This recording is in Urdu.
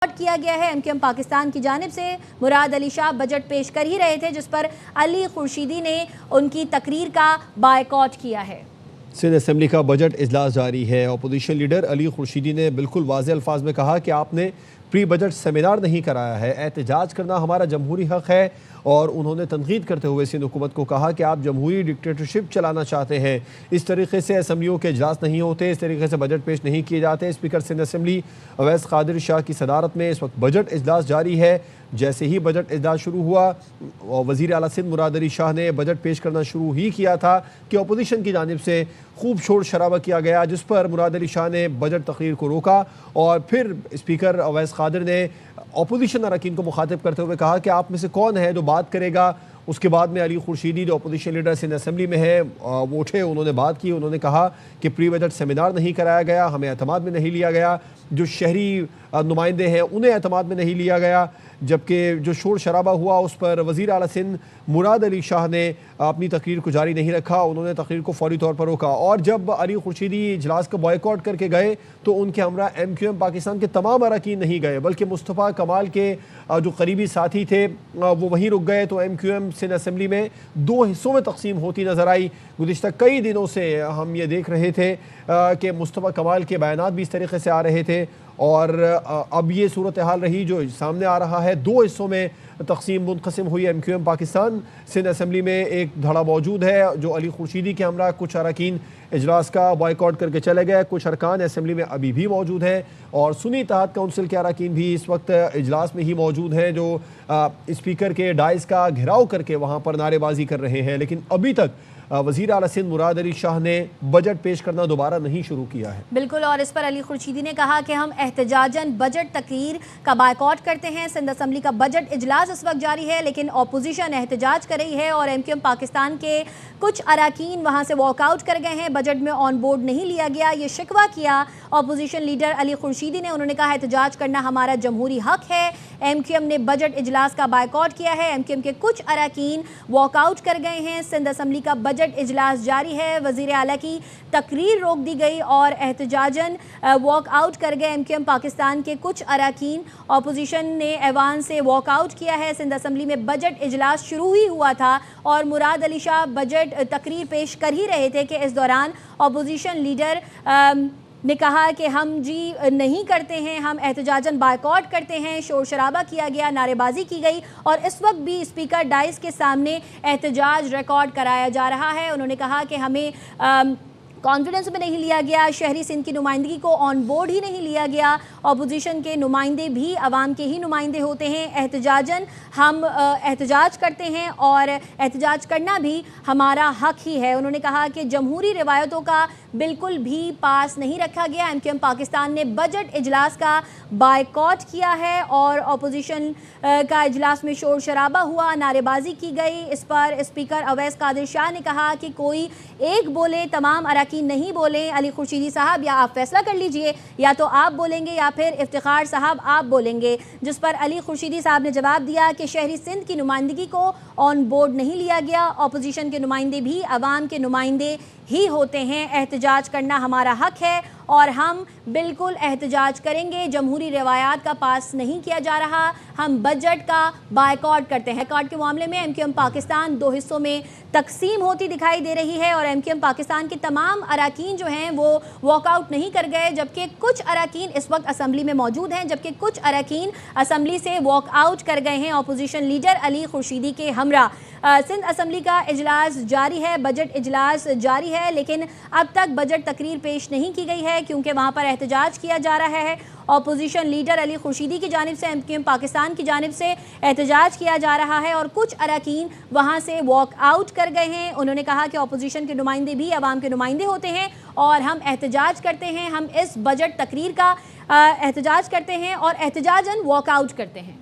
کیا گیا ہے۔ ایم کیو ایم پاکستان کی جانب سے مراد علی شاہ بجٹ پیش کر ہی رہے تھے، جس پر علی خورشیدی نے ان کی تقریر کا بائیکاٹ کیا ہے۔ سندھ اسمبلی کا بجٹ اجلاس جاری ہے۔ اپوزیشن لیڈر علی خورشیدی نے بالکل واضح الفاظ میں کہا کہ آپ نے پری بجٹ سیمینار نہیں کرایا ہے، احتجاج کرنا ہمارا جمہوری حق ہے، اور انہوں نے تنقید کرتے ہوئے سندھ حکومت کو کہا کہ آپ جمہوری ڈکٹیٹرشپ چلانا چاہتے ہیں، اس طریقے سے اسمبلیوں کے اجلاس نہیں ہوتے، اس طریقے سے بجٹ پیش نہیں کیے جاتے۔ اسپیکر سندھ اسمبلی اویس قادر شاہ کی صدارت میں اس وقت بجٹ اجلاس جاری ہے۔ جیسے ہی بجٹ اجلاس شروع ہوا، وزیر اعلیٰ سندھ مراد علی شاہ نے بجٹ پیش کرنا شروع ہی کیا تھا کہ اپوزیشن کی جانب سے خوب شور شرابہ کیا گیا، جس پر مراد علی شاہ نے بجٹ تقریر کو روکا، اور پھر اسپیکر اویس قادر نے اپوزیشن اراکین کو مخاطب کرتے ہوئے کہا کہ آپ میں سے کون ہے جو بات کرے گا۔ اس کے بعد میں علی خورشیدی جو اپوزیشن لیڈر سندھ اسمبلی میں ہے وہ اٹھے، انہوں نے بات کی، انہوں نے کہا کہ پری بجٹ سیمینار نہیں کرایا گیا، ہمیں اعتماد میں نہیں لیا گیا، جو شہری نمائندے ہیں انہیں اعتماد میں نہیں لیا گیا، جبکہ جو شور شرابہ ہوا اس پر وزیر اعلیٰ سندھ مراد علی شاہ نے اپنی تقریر کو جاری نہیں رکھا، انہوں نے تقریر کو فوری طور پر روکا، اور جب علی خورشیدی اجلاس کا بائیکاٹ کر کے گئے تو ان کے ہمراہ ایم کیو ایم پاکستان کے تمام اراکین نہیں گئے، بلکہ مصطفیٰ کمال کے جو قریبی ساتھی تھے وہ وہیں رک گئے۔ تو M Q M Sindh assembly میں دو حصوں میں تقسیم ہوتی نظر آئی۔ گزشتہ کئی دنوں سے ہم یہ دیکھ رہے تھے کہ مصطفیٰ کمال کے بیانات بھی اس طریقے سے آ رہے تھے، اور اب یہ صورتحال رہی جو سامنے آ رہا ہے۔ دو حصوں میں تقسیم منقسم ہوئی M Q M Pakistan. Sindh assembly میں ایک دھڑا موجود ہے جو علی خورشیدی کے ہمراہ کچھ اراکین اجلاس کا بائیکاٹ کر کے چلے گئے، کچھ ارکان اسمبلی میں ابھی بھی موجود ہیں، اور سنی اتحاد کونسل کے اراکین بھی اس وقت اجلاس میں ہی موجود ہیں جو اسپیکر کے ڈائز کا گھیراؤ کر کے وہاں پر نعرے بازی کر رہے ہیں، لیکن ابھی تک وزیر اعلیٰ سندھ مراد علی شاہ نے بجٹ پیش کرنا دوبارہ نہیں شروع کیا ہے۔ بالکل، اور اس پر علی خورشیدی نے کہا کہ ہم احتجاجاً بجٹ تقریر کا بائیکاٹ کرتے ہیں۔ سندھ اسمبلی کا بجٹ اجلاس اس وقت جاری ہے، لیکن اپوزیشن احتجاج کر رہی ہے، اور ایم کیو ایم پاکستان کے کچھ اراکین وہاں سے واک آؤٹ کر گئے ہیں، بجٹ میں آن بورڈ نہیں لیا گیا۔ یہ شکوہ کیا اپوزیشن لیڈر علی خورشیدی نے، انہوں نے کہا احتجاج کرنا ہمارا جمہوری حق ہے۔ ایم کیو ایم نے بجٹ اجلاس کا بائیکاٹ کیا ہے، ایم کیو ایم کے کچھ اراکین واک آؤٹ کر گئے ہیں۔ سندھ اسمبلی کا بجٹ اجلاس جاری ہے، وزیر اعلیٰ کی تقریر روک دی گئی اور احتجاجاً واک آؤٹ کر گئے ایم کیو ایم پاکستان کے کچھ اراکین۔ اپوزیشن نے ایوان سے واک آؤٹ کیا ہے۔ سندھ اسمبلی میں بجٹ اجلاس شروع ہی ہوا تھا اور مراد علی شاہ بجٹ تقریر پیش کر ہی رہے تھے کہ اس دوران اپوزیشن لیڈر نے کہا کہ ہم نہیں کرتے ہیں، ہم احتجاجاً بائیکاٹ کرتے ہیں۔ شور شرابہ کیا گیا، نعرے بازی کی گئی، اور اس وقت بھی اسپیکر ڈائز کے سامنے احتجاج ریکارڈ کرایا جا رہا ہے۔ انہوں نے کہا کہ ہمیں کانفیڈنس میں نہیں لیا گیا، شہری سندھ کی نمائندگی کو آن بورڈ ہی نہیں لیا گیا۔ اپوزیشن کے نمائندے بھی عوام کے ہی نمائندے ہوتے ہیں، احتجاجاً ہم احتجاج کرتے ہیں اور احتجاج کرنا بھی ہمارا حق ہی ہے۔ انہوں نے کہا کہ جمہوری روایتوں کا بالکل بھی پاس نہیں رکھا گیا۔ ایم کیو ایم پاکستان نے بجٹ اجلاس کا بائیکاٹ کیا ہے، اور اپوزیشن کا اجلاس میں شور شرابہ ہوا، نعرے بازی کی گئی۔ اس پر اسپیکر اویس قادر شاہ نے کہا کہ کوئی ایک بولے، تمام اراکین نہیں بولیں۔ علی خورشیدی صاحب، یا آپ فیصلہ کر لیجئے، یا تو آپ بولیں گے یا پھر افتخار صاحب آپ بولیں گے، جس پر علی خورشیدی صاحب نے جواب دیا کہ شہری سندھ کی نمائندگی کو آن بورڈ نہیں لیا گیا، اپوزیشن کے نمائندے بھی عوام کے نمائندے ہی ہوتے ہیں، احتجاج کرنا ہمارا حق ہے اور ہم بالکل احتجاج کریں گے، جمہوری روایات کا پاس نہیں کیا جا رہا، ہم بجٹ کا بائیکاٹ کرتے ہیں۔ بائیکاٹ کے معاملے میں ایم کیو ایم پاکستان دو حصوں میں تقسیم ہوتی دکھائی دے رہی ہے، اور ایم کیو ایم پاکستان کے تمام اراکین جو ہیں وہ واک آؤٹ نہیں کر گئے، جبکہ کچھ اراکین اس وقت اسمبلی میں موجود ہیں، جبکہ کچھ اراکین اسمبلی سے واک آؤٹ کر گئے ہیں اپوزیشن لیڈر علی خورشیدی کے ہمراہ۔ سندھ اسمبلی کا اجلاس جاری ہے، بجٹ اجلاس جاری ہے، لیکن اب تک بجٹ تقریر پیش نہیں کی گئی ہے کیونکہ وہاں پر احتجاج کیا جا رہا ہے۔ اپوزیشن لیڈر علی خورشیدی کی جانب سے ایم کیو ایم پاکستان کی جانب سے احتجاج کیا جا رہا ہے، اور کچھ اراکین وہاں سے واک آؤٹ کر گئے ہیں۔ انہوں نے کہا کہ اپوزیشن کے نمائندے بھی عوام کے نمائندے ہوتے ہیں اور ہم احتجاج کرتے ہیں، ہم اس بجٹ تقریر کا احتجاج کرتے ہیں اور احتجاجاً واک آؤٹ کرتے ہیں۔